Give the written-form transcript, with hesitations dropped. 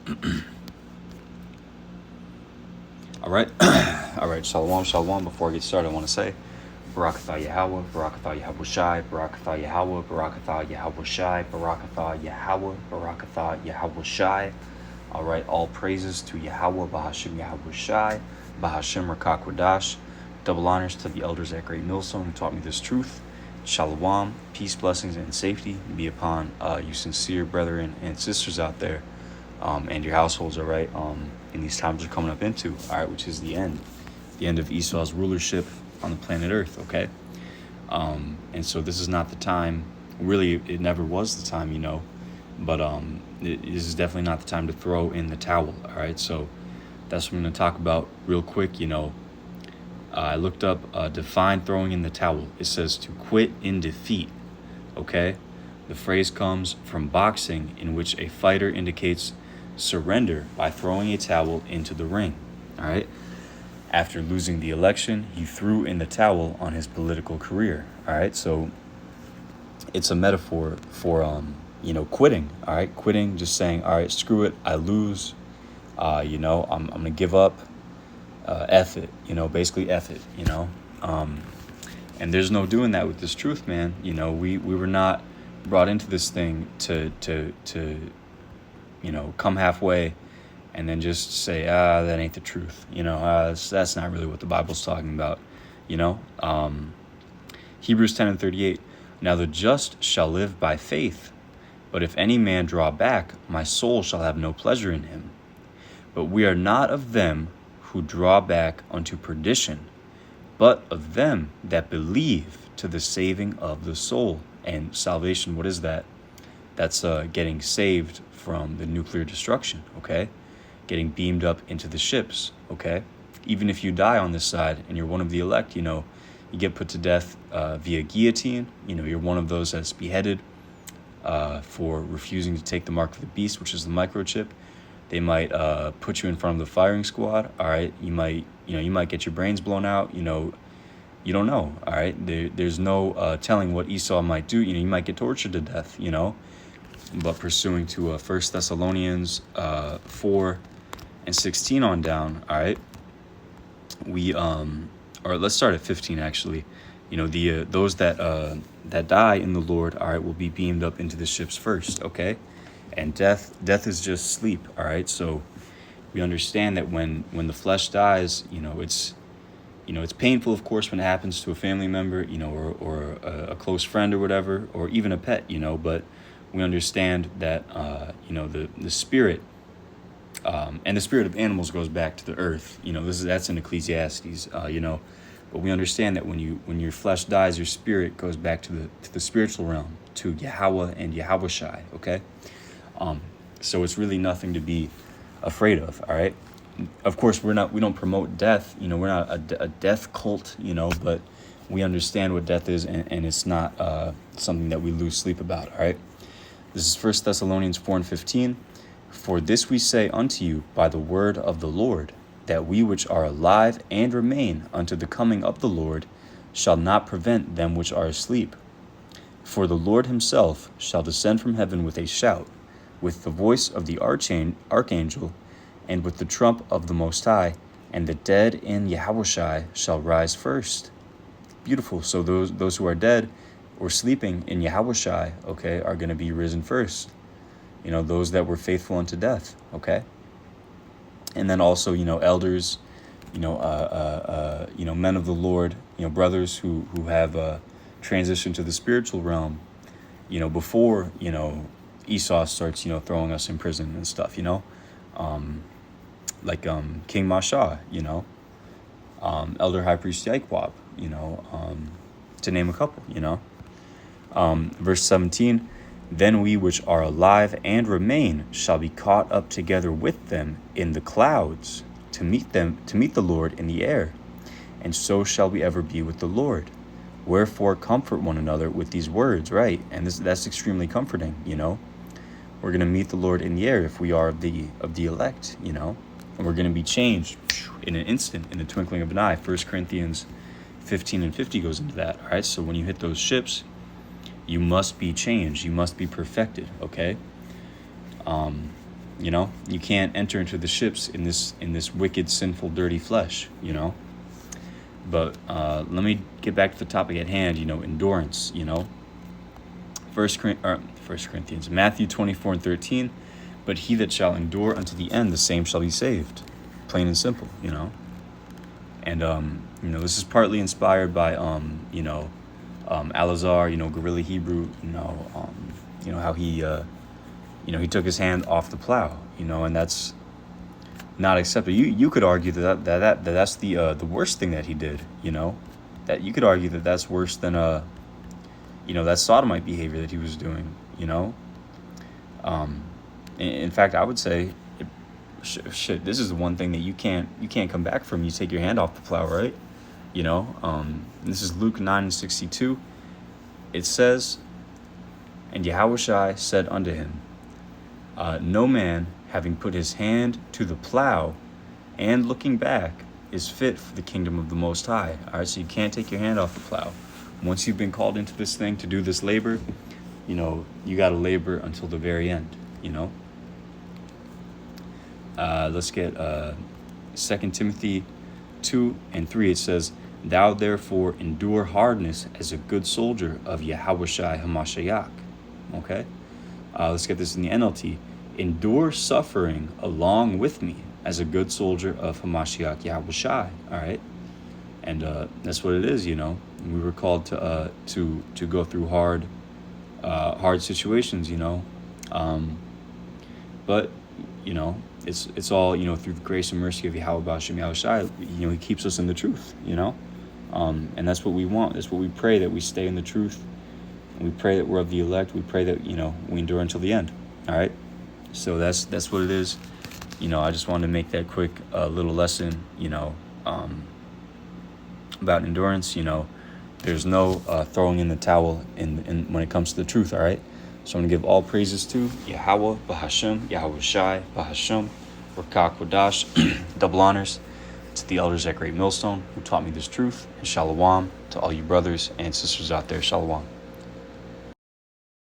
All right. All right. Shalom, shalom. Before I get started, I want to say Barakatha Yahweh, Barakatha Yahweh Shai, Barakatha Yahweh, Barakatha Yahweh Shai, Barakatha Yahweh, Barakatha Yahweh Shai. All right. All praises to Yahweh, Bahashim Yahweh Shai, Bahashim Rakakwadash. Double honors to the elders at Great Millstone who taught me this truth. Shalom, peace, blessings, and safety be upon you sincere brethren and sisters out there, and your households, all right, in these times we're coming up into, all right, which is the end of Esau's rulership on the planet Earth, okay? And so this is not the time, really, it never was the time, but this is definitely not the time to throw in the towel, all right? So that's what I'm going to talk about real quick, I looked up define throwing in the towel. It says to quit in defeat, okay? The phrase comes from boxing, in which a fighter indicates surrender by throwing a towel into the ring, all right? After losing the election, he threw in the towel on his political career, all right? So it's a metaphor for, quitting, all right? Quitting, just saying, all right, screw it, I lose, I'm going to give up. F it, basically F it, and there's no doing that with this truth, man. We were not brought into this thing to come halfway and then just say, that ain't the truth, that's not really what the Bible's talking about, Hebrews 10:38, now the just shall live by faith, but if any man draw back, my soul shall have no pleasure in him. But we are not of them who draw back unto perdition, but of them that believe to the saving of the soul. And salvation, what is that? That's getting saved from the nuclear destruction, okay? Getting beamed up into the ships, okay? Even if you die on this side and you're one of the elect, you get put to death via guillotine. You're one of those that's beheaded for refusing to take the mark of the beast, which is the microchip. They might put you in front of the firing squad. All right, you might get your brains blown out. You don't know. All right, there's no telling what Esau might do. You might get tortured to death. But pursuing to 1 Thessalonians 4:16 on down. All right, or let's start at 15 actually. Those that die in the Lord, all right, will be beamed up into the ships first. Okay. And death is just sleep, all right? So we understand that when the flesh dies, it's painful, of course, when it happens to a family member, or a close friend or whatever, or even a pet, but we understand that, the spirit, and the spirit of animals goes back to the earth. That's in Ecclesiastes, but we understand that when your flesh dies, your spirit goes back to the spiritual realm, to Yahweh and Yahweh Shai, okay? So it's really nothing to be afraid of, all right? Of course, we don't promote death, we're not a death cult, but we understand what death is, and it's not something that we lose sleep about, all right? This is 1 Thessalonians 4:15. For this we say unto you by the word of the Lord, that we which are alive and remain unto the coming of the Lord shall not prevent them which are asleep. For the Lord himself shall descend from heaven with a shout, with the voice of the archangel, and with the trump of the Most High, and the dead in Yahushai shall rise first. Beautiful. So those who are dead or sleeping in Yahushai, okay, are going to be risen first. Those that were faithful unto death, okay? And then also, elders, men of the Lord, brothers who have transitioned to the spiritual realm, before, Esau starts, throwing us in prison and stuff, like King Masha, Elder High Priest Yaquab, to name a couple, Verse 17, then we which are alive and remain shall be caught up together with them in the clouds to meet the Lord in the air, and so shall we ever be with the Lord. Wherefore comfort one another with these words, right? And that's extremely comforting, We're going to meet the Lord in the air if we are of the elect, and we're going to be changed in an instant, in the twinkling of an eye. 1 Corinthians 15:50 goes into that, all right? So when you hit those ships, you must be changed. You must be perfected, okay? You know, you can't enter into the ships in this wicked, sinful, dirty flesh. You know. But let me get back to the topic at hand. You know, endurance. You know, First Corinthians, Matthew 24:13. But he that shall endure unto the end, the same shall be saved. Plain and simple. You know. And you know, this is partly inspired by you know, Al-Azhar, you know, Guerrilla Hebrew, you know how he you know, he took his hand off the plow, you know, and that's not acceptable. You could argue that's the worst thing that he did, you know, that you could argue that that's worse than you know, that sodomite behavior that he was doing, you know. In fact, I would say, shit, this is the one thing that you can't come back from. You take your hand off the plow, right? You know, this is Luke 9:62. It says, and Yahushua said unto him, no man, having put his hand to the plow and looking back, is fit for the kingdom of the Most High. All right, so you can't take your hand off the plow. Once you've been called into this thing to do this labor, you know, you got to labor until the very end, you know. Let's get 2 Timothy 2:3. It says, thou therefore endure hardness as a good soldier of Yahushua Hamashiach. Okay? Let's get this in the NLT. Endure suffering along with me as a good soldier of Hamashiach Yahushua. All right? And that's what it is, you know. We were called to go through hard situations, you know. But, you know, it's all, you know, through the grace and mercy of Yahweh B'Hashem Yahushua, you know, he keeps us in the truth, you know. And that's what we want. That's what we pray, that we stay in the truth. And we pray that we're of the elect. We pray that, you know, we endure until the end. All right? So that's what it is. You know, I just wanted to make that quick little lesson, you know, about endurance. You know, there's no throwing in the towel in when it comes to the truth, all right? So I'm going to give all praises to Yahweh, B'Hashem, Yahweh Shai, B'Hashem, Rakah Kodash, double honors to the elders at Great Millstone who taught me this truth, and Shalom to all you brothers and sisters out there. Shalom.